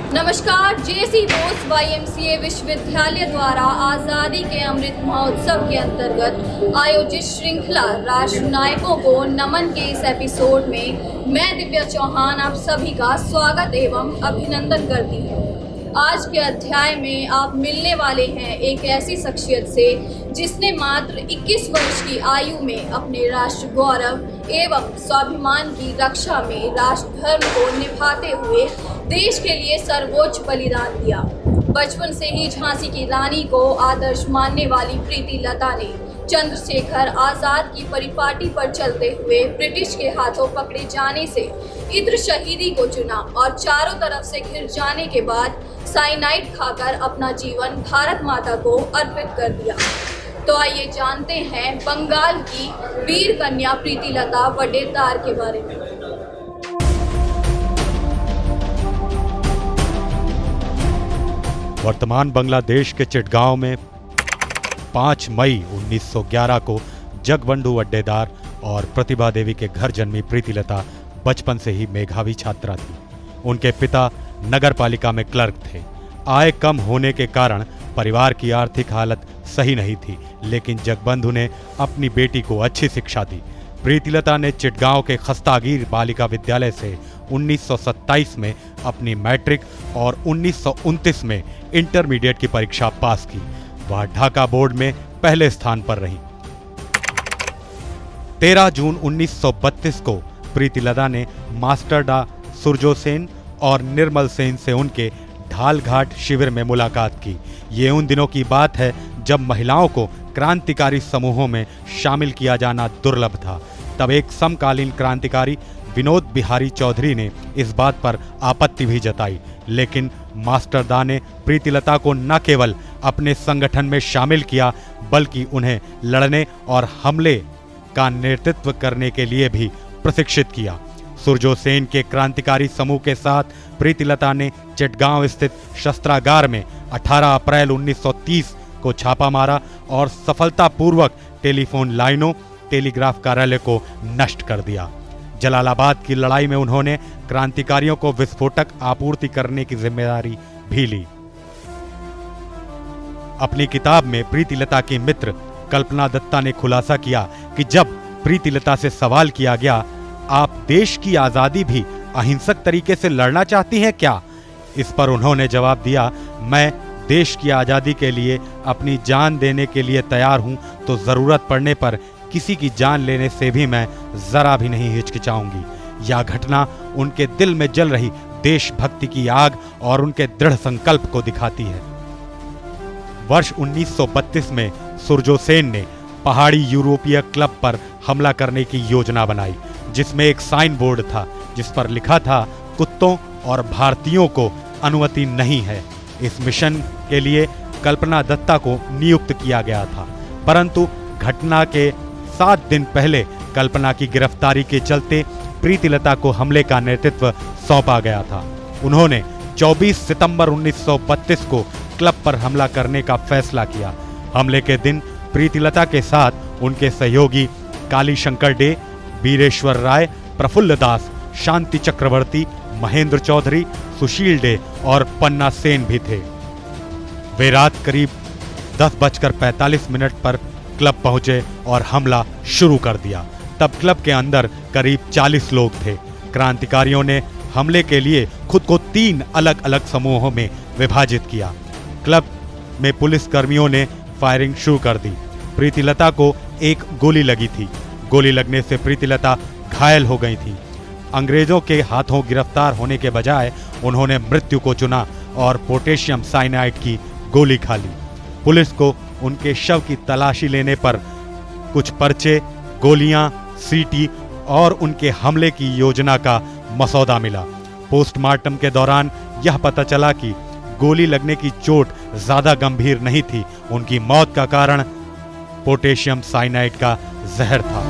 नमस्कार। जेसी बोस YMCA विश्वविद्यालय द्वारा आज़ादी के अमृत महोत्सव के अंतर्गत आयोजित श्रृंखला राष्ट्र नायकों को नमन के इस एपिसोड में मैं दिव्या चौहान आप सभी का स्वागत एवं अभिनंदन करती हूँ। आज के अध्याय में आप मिलने वाले हैं एक ऐसी शख्सियत से जिसने मात्र 21 वर्ष की आयु में अपने राष्ट्र गौरव एवं स्वाभिमान की रक्षा में राष्ट्र धर्म को निभाते हुए देश के लिए सर्वोच्च बलिदान दिया। बचपन से ही झांसी की रानी को आदर्श मानने वाली प्रीति लता ने चंद्रशेखर आजाद की परिपाटी पर चलते हुए ब्रिटिश के हाथों पकड़े जाने से इत्र शहीदी को चुना और चारों तरफ से घिर जाने के बाद साइनाइड खाकर अपना जीवन भारत माता को अर्पित कर दिया। तो आइए जानते हैं बंगाल की वीर कन्या प्रीति लता वडेद्दार के बारे में। वर्तमान बांग्लादेश के चिटगांव में 5 मई 1911 को जगबंधु वडेद्दार और प्रतिभा देवी के घर जन्मी प्रीति लता बचपन से ही मेधावी छात्रा थी। उनके पिता नगर पालिका में क्लर्क थे। आय कम होने के कारण परिवार की आर्थिक हालत सही नहीं थी, लेकिन जगबंधु ने अपनी बेटी को अच्छी शिक्षा दी। प्रीति लता ने चिटगांव के खस्तागीर बालिका विद्यालय से 1927 में अपनी मैट्रिक और 1929 में इंटरमीडिएट की परीक्षा पास की। वह ढाका बोर्ड में पहले स्थान पर रही। 13 जून 1932 को प्रीति लता ने मास्टर डा सुरजो सेन और निर्मल सेन से उनके ढालघाट शिविर में मुलाकात की। ये उन दिनों की बात है जब महिलाओं को क्रांतिकारी समूहों में शामिल किया जाना दुर्लभ था। तब एक समकालीन क्रांतिकारी विनोद बिहारी चौधरी ने इस बात पर आपत्ति भी जताई, लेकिन मास्टर डा ने प्रीति लता को न केवल अपने संगठन में शामिल किया बल्कि उन्हें लड़ने और हमले का नेतृत्व करने के लिए भी प्रशिक्षित किया। सुरजो सेन के क्रांतिकारी समूह के साथ प्रीति लता ने चिटगांव स्थित शस्त्रागार में 18 अप्रैल 1930 को छापा मारा और सफलतापूर्वक टेलीफोन लाइनों, टेलीग्राफ कार्यालय को नष्ट कर दिया। जलालाबाद की लड़ाई में उन्होंने क्रांतिकारियों को विस्फोटक आपूर्ति करने की जिम्मेदारी भी ली। अपनी किताब में प्रीति लता की मित्र कल्पना दत्ता ने खुलासा किया कि जब प्रीति लता से सवाल किया गया, आप देश की आजादी भी अहिंसक तरीके से लड़ना चाहती हैं क्या? इस पर उन्होंने जवाब दिया, मैं देश की आजादी के लिए अपनी जान देने के लिए तैयार हूं, तो जरूरत पड़ने पर किसी की जान लेने से भी मैं जरा भी नहीं हिचकिचाऊंगी। यह घटना उनके दिल में जल रही देशभक्ति की आग और उनके दृढ़ संकल्प को दिखाती है। वर्ष 1932 में सुरजो सेन ने पहाड़ी यूरोपीय क्लब पर हमला करने की योजना बनाई, जिसमें एक साइन बोर्ड था जिस पर लिखा था, कुत्तों और भारतीयों को अनुमति नहीं है। इस मिशन के लिए कल्पना दत्ता को नियुक्त किया गया था, परंतु घटना के 7 दिन पहले कल्पना की गिरफ्तारी के चलते प्रीति लता को हमले का नेतृत्व सौंपा गया था। उन्होंने 24 सितंबर 1932 को क्लब पर हमला करने का फैसला किया। हमले के दिन प्रीति लता के साथ उनके सहयोगी काली शंकर डे, बीरेश्वर राय, प्रफुल्ल दास, शांति चक्रवर्ती, महेंद्र चौधरी, सुशील डे और पन्ना सेन भी थे। वे रात करीब 10:45 पर क्लब पहुंचे और हमला शुरू कर दिया। तब क्लब के अंदर करीब 40 लोग थे। क्रांतिकारियों ने हमले के लिए खुद को 3 अलग अलग समूहों में विभाजित किया। क्लब में पुलिस कर्मियों ने फायरिंग शुरू कर दी। प्रीति लता को एक गोली लगी थी। गोली लगने से प्रीति लता घायल हो गई थी। अंग्रेजों के हाथों गिरफ्तार होने के बजाय उन्होंने मृत्यु को चुना और पोटेशियम साइनाइड की गोली खा ली। पुलिस को उनके शव की तलाशी लेने पर कुछ पर्चे, गोलियां, सीटी और उनके हमले की योजना का मसौदा मिला। पोस्टमार्टम के दौरान यह पता चला कि गोली लगने की चोट ज्यादा गंभीर नहीं थी। उनकी मौत का कारण पोटेशियम साइनाइड का जहर था।